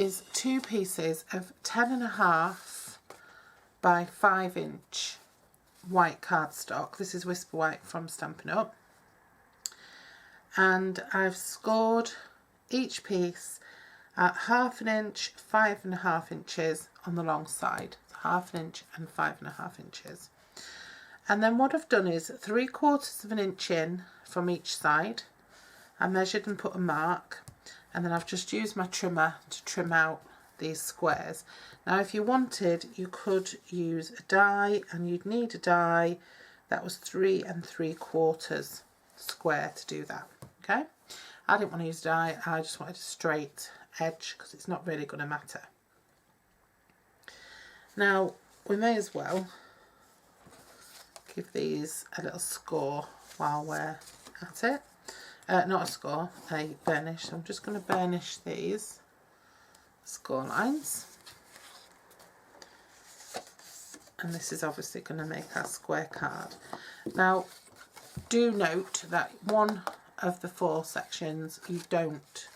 is 2 pieces of 10.5 by 5" white cardstock. This is Whisper White from Stampin' Up. And I've scored each piece at 1/2 inch, 5.5 inches on the long side. So 1/2 inch and 5.5 inches. And then what I've done is 3/4 inch in from each side. I measured and put a mark, and then I've just used my trimmer to trim out these squares. Now if you wanted, you could use a die, and you'd need a die that was 3 3/4 square to do that. Okay, I didn't want to use a die, I just wanted a straight edge because it's not really going to matter. Now we may as well give these a little score while we're at it. Not a score, a burnish. So I'm just going to burnish these score lines, and this is obviously going to make our square card. Now do note that one of the 4 sections you don't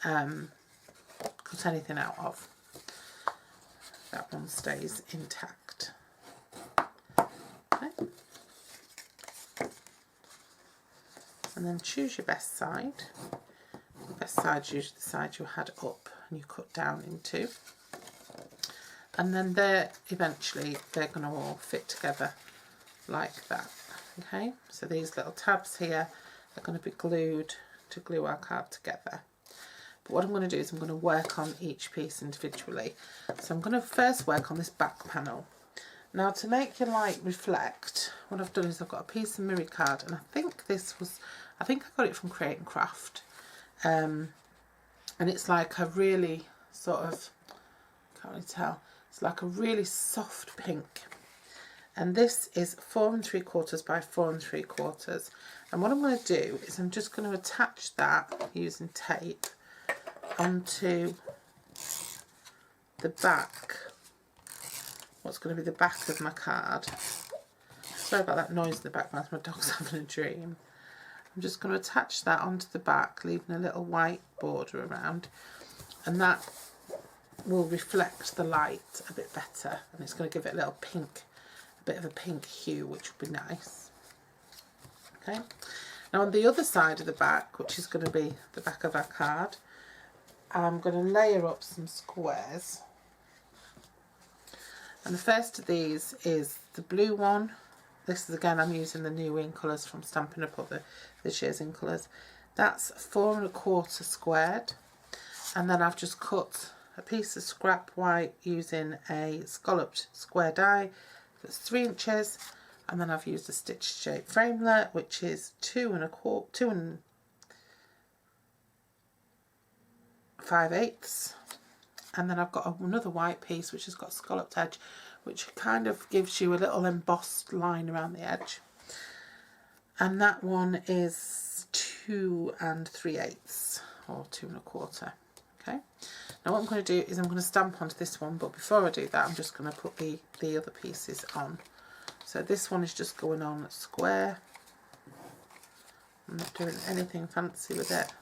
cut anything out of. That one stays intact. Okay. And then choose your best side. The best side is usually the side you had up and you cut down into. And then eventually they're going to all fit together like that. Okay, so these little tabs here are going to be glued to glue our card together. But what I'm going to do is I'm going to work on each piece individually. So I'm going to first work on this back panel. Now to make your light reflect, what I've done is I've got a piece of mirror card, and I think I got it from Create and Craft. And it's like a really sort of, can't really tell, it's like a really soft pink. And this is 4 3/4 by 4 3/4. And what I'm going to do is I'm just going to attach that using tape onto the back, what's going to be the back of my card. Sorry about that noise in the background, my dog's having a dream. I'm just going to attach that onto the back, leaving a little white border around, and that will reflect the light a bit better, and it's going to give it a little pink, a bit of a pink hue, which will be nice. Okay, now on the other side of the back, which is going to be the back of our card, I'm going to layer up some squares. And the first of these is the blue one. This is, again, I'm using the new in colours from Stampin' Up, or this year's in colours. That's 4 1/4 squared. And then I've just cut a piece of scrap white using a scalloped square die that's 3 inches. And then I've used a stitch shape framelit, which is 2 5/8. And then I've got another white piece which has got scalloped edge, which kind of gives you a little embossed line around the edge. And that one is 2 3/8 or 2 1/4. Okay. Now what I'm going to do is I'm going to stamp onto this one, but before I do that I'm just going to put the other pieces on. So this one is just going on square. I'm not doing anything fancy with it.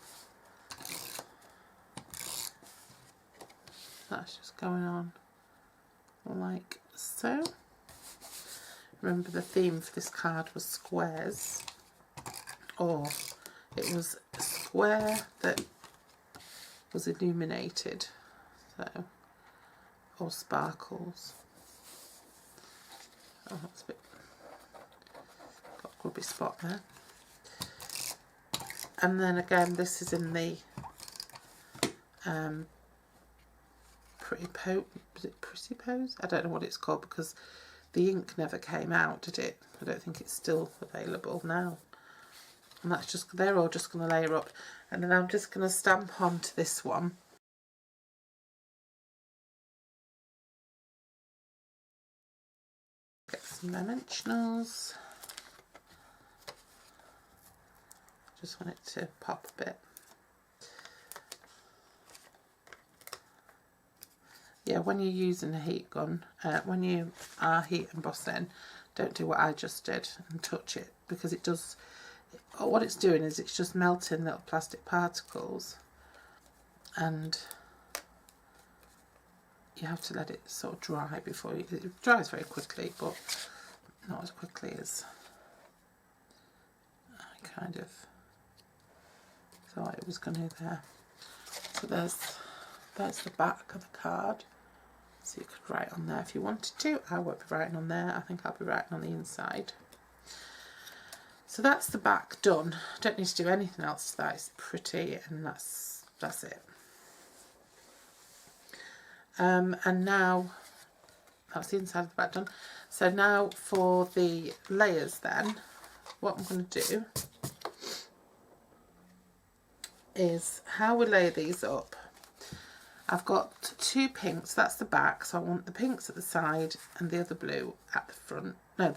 That's just going on like so. Remember, the theme for this card was squares, or it was a square that was illuminated, so, or sparkles. Oh, that's a bit, got a grubby spot there. And then again, this is in the Pretty Pose? I don't know what it's called because the ink never came out, did it? I don't think it's still available now. And that's just, they're all just going to layer up, and then I'm just going to stamp onto this one. Get some dimensionals. Just want it to pop a bit. Yeah, when you're using a heat gun, when you are heat embossing, don't do what I just did and touch it, because it does, what it's doing is it's just melting little plastic particles, and you have to let it sort of dry before it dries very quickly, but not as quickly as I kind of thought it was going to there. So there's the back of the card. So you could write on there if you wanted to. I won't be writing on there. I think I'll be writing on the inside. So that's the back done. Don't need to do anything else to that. It's pretty, and that's it. And now that's the inside of the back done. So now for the layers then, what I'm going to do is how we layer these up. I've got 2 pinks, that's the back, so I want the pinks at the side and the other blue at the front. No,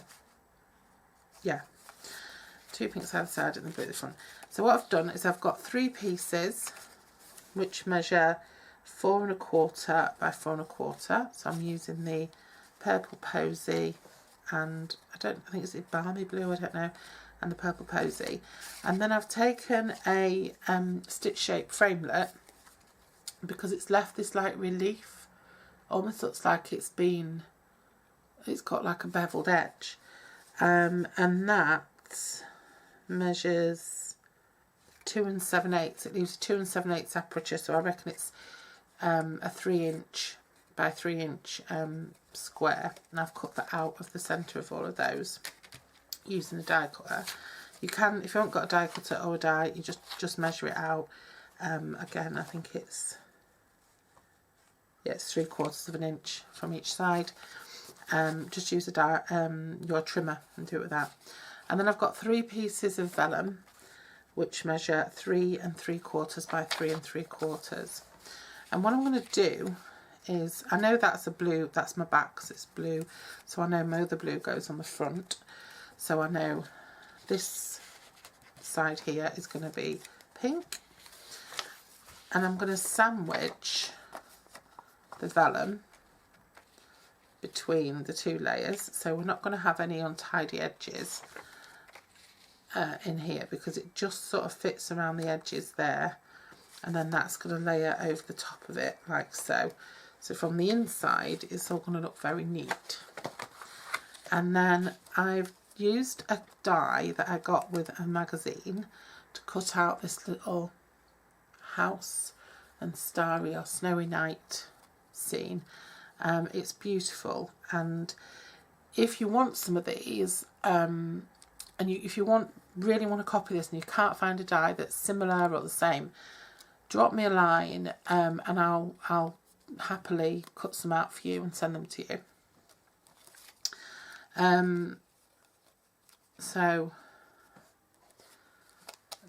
yeah, 2 pinks at the side and the blue at the front. So what I've done is I've got 3 pieces which measure 4 1/4 by 4 1/4. So I'm using the purple posy and I think it's a balmy blue, I don't know, and the purple posy. And then I've taken a stitch shape framelit, because it's left this like relief, almost looks like it's got like a beveled edge, and that measures 2 7/8. It leaves a 2 7/8 aperture, so I reckon it's a 3 inch by 3 inch square, and I've cut that out of the centre of all of those using a die cutter. You can, if you haven't got a die cutter or a die, you just measure it out. Again, I think it's 3/4 of an inch from each side. Just use your trimmer and do it with that. And then I've got 3 pieces of vellum which measure 3 3/4 by 3 3/4. And what I'm going to do is, I know that's a blue, that's my back because it's blue, so I know the blue goes on the front, so I know this side here is going to be pink, and I'm going to sandwich the vellum between the 2 layers, so we're not going to have any untidy edges in here, because it just sort of fits around the edges there, and then that's going to layer over the top of it like so. So from the inside it's all going to look very neat. And then I've used a die that I got with a magazine to cut out this little house and starry or snowy night scene. It's beautiful, and if you want some of these, and if you really want to copy this and you can't find a die that's similar or the same, drop me a line, and I'll happily cut some out for you and send them to you. So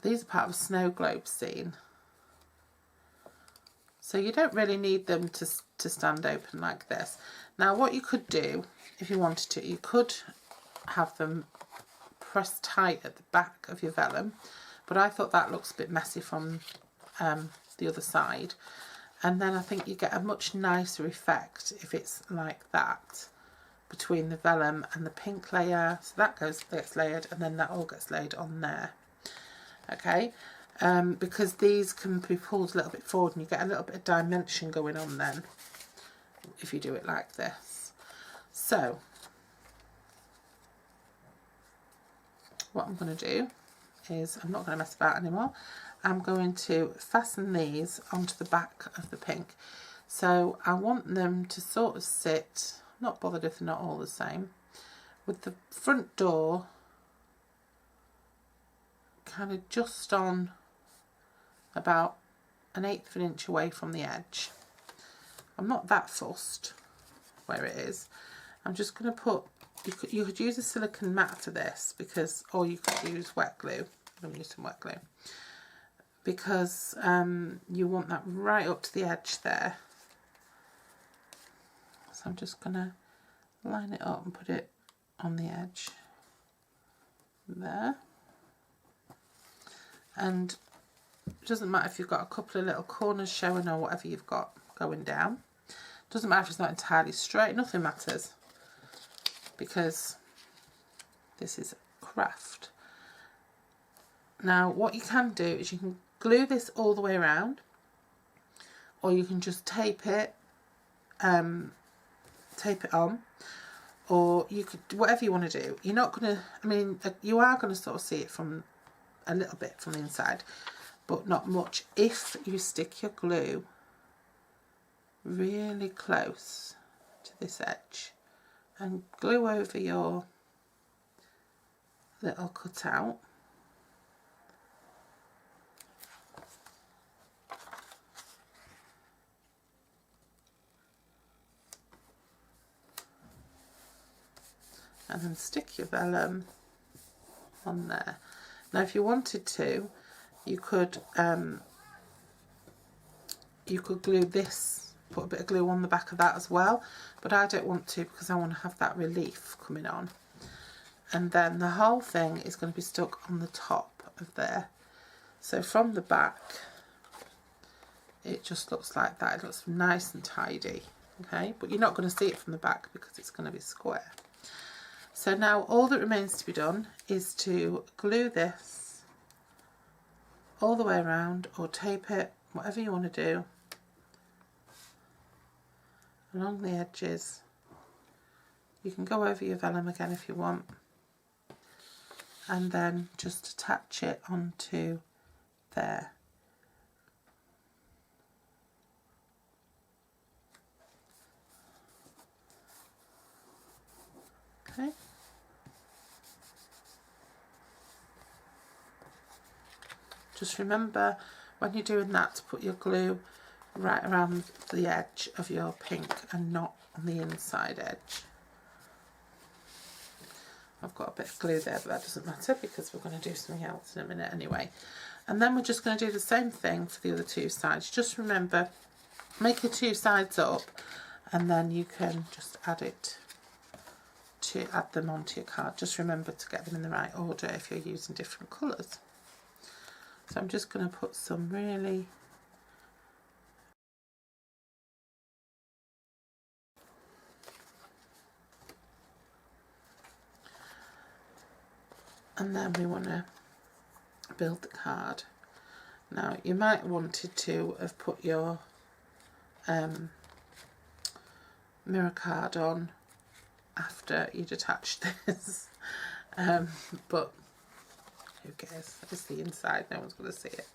these are part of a snow globe scene. So you don't really need them to stand open like this. Now what you could do, if you wanted to, you could have them pressed tight at the back of your vellum, but I thought that looks a bit messy from the other side. And then I think you get a much nicer effect if it's like that between the vellum and the pink layer. So that gets layered, and then that all gets laid on there. Okay, because these can be pulled a little bit forward, and you get a little bit of dimension going on then if you do it like this. So what I'm going to do is, I'm not going to mess about anymore. I'm going to fasten these onto the back of the pink. So I want them to sort of sit, not bothered if they're not all the same, with the front door kind of just on about 1/8 of an inch away from the edge. I'm not that fussed where it is. I'm just going to put, you could use a silicone mat for this, because, or you could use wet glue. I'm going to use some wet glue, because you want that right up to the edge there. So I'm just going to line it up and put it on the edge there. And it doesn't matter if you've got a couple of little corners showing or whatever you've got going down. Doesn't matter if it's not entirely straight, nothing matters, because this is craft. Now what you can do is you can glue this all the way around, or you can just tape it tape it on, or you could, whatever you want to do. You're not going to, I mean, you are going to sort of see it from a little bit from the inside, but not much, if you stick your glue really close to this edge and glue over your little cutout. And then stick your vellum on there. Now if you wanted to, you could glue this, put a bit of glue on the back of that as well, but I don't want to because I want to have that relief coming on. And then the whole thing is going to be stuck on the top of there. So from the back, it just looks like that. It looks nice and tidy, okay? But you're not going to see it from the back because it's going to be square. So now all that remains to be done is to glue this all the way around, or tape it, whatever you want to do, along the edges. You can go over your vellum again if you want, and then just attach it onto there. Okay. Just remember when you're doing that to put your glue right around the edge of your pink and not on the inside edge. I've got a bit of glue there, but that doesn't matter because we're going to do something else in a minute anyway. And then we're just going to do the same thing for the other two sides. Just remember, make your two sides up, and then you can just add them onto your card. Just remember to get them in the right order if you're using different colours. So I'm just going to put some really and then we want to build the card. Now you might wanted to have put your mirror card on after you'd attached this, but who cares? It's the inside, no one's going to see it.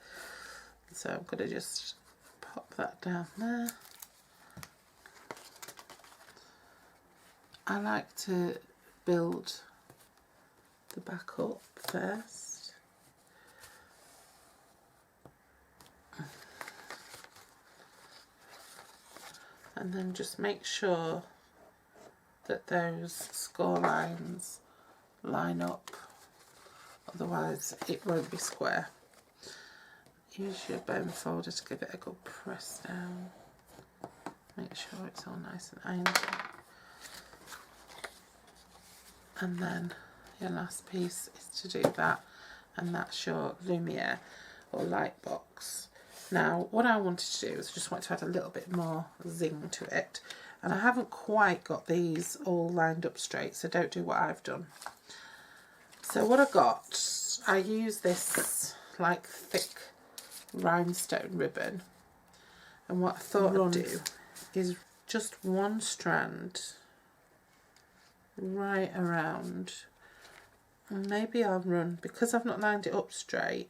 So I'm going to just pop that down there. I like to build the back up first. And then just make sure that those score lines line up, otherwise it won't be square. Use your bone folder to give it a good press down. Make sure it's all nice and ironed. And then your last piece is to do that, and that's your lumiere or light box. Now what I wanted to do is I just want to add a little bit more zing to it, and I haven't quite got these all lined up straight, so don't do what I've done. So what I got, I use this like thick rhinestone ribbon, and what I thought I'd do is just one strand right around, and maybe I'll run, because I've not lined it up straight,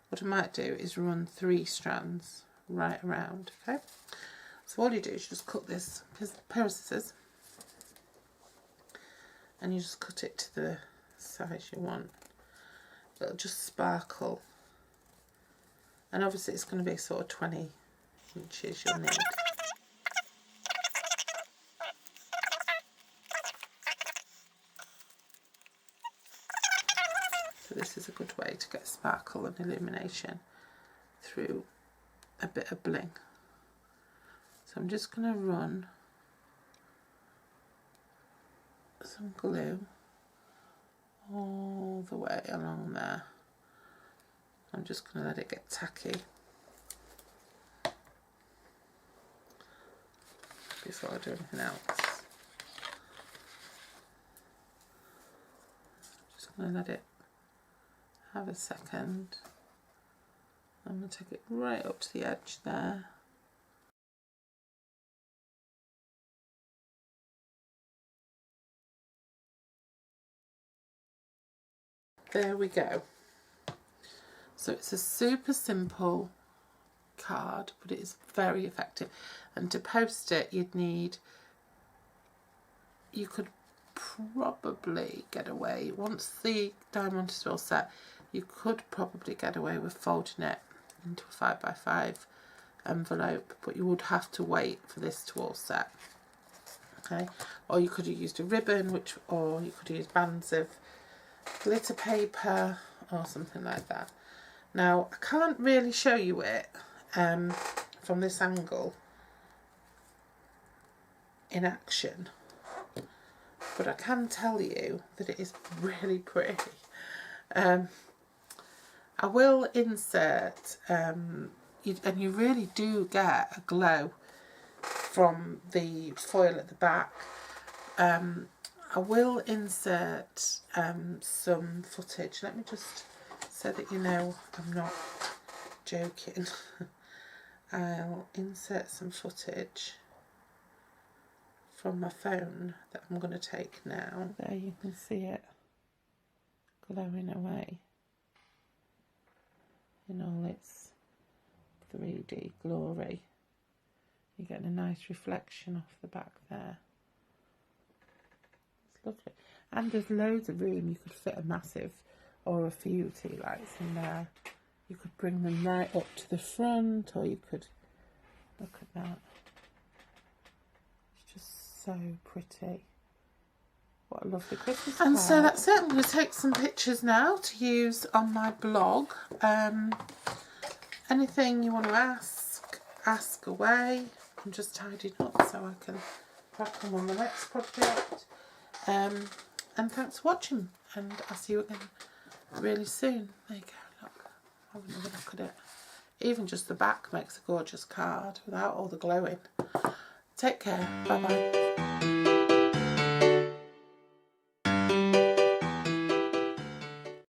what I might do is run 3 strands right around. Okay, so all you do is you just cut this, here's a pair of scissors, and you just cut it to the size you want. It'll just sparkle, and obviously it's going to be sort of 20 inches you'll need. So this is a good way to get sparkle and illumination through a bit of bling. So I'm just going to run some glue all the way along there. I'm just going to let it get tacky before I do anything else. Just going to let it have a second. I'm going to take it right up to the edge there. there we go. So it's a super simple card, but it is very effective. And to post it, you could probably get away, once the diamond is all set, you could probably get away with folding it into a 5x5 envelope, but you would have to wait for this to all set. Okay, or you could have used a ribbon, or you could use bands of glitter paper or something like that. Now I can't really show you it from this angle in action, but I can tell you that it is really pretty. I will insert, and you really do get a glow from the foil at the back. I will insert some footage. Let me just, so that you know I'm not joking, I'll insert some footage from my phone that I'm going to take now. There you can see it glowing away in all its 3D glory. You're getting a nice reflection off the back there. It's lovely. And there's loads of room. You could fit a massive or a few tea lights in there. You could bring them right up to the front, or you could, look at that. It's just so pretty. What a lovely Christmas card. And so that's it. I'm going to take some pictures now to use on my blog. Anything you want to ask away. I'm just tidying up so I can crack on the next project. And thanks for watching, and I'll see you again really soon. There you go, look. Have another look at it. Even just the back makes a gorgeous card without all the glowing. Take care. Bye bye.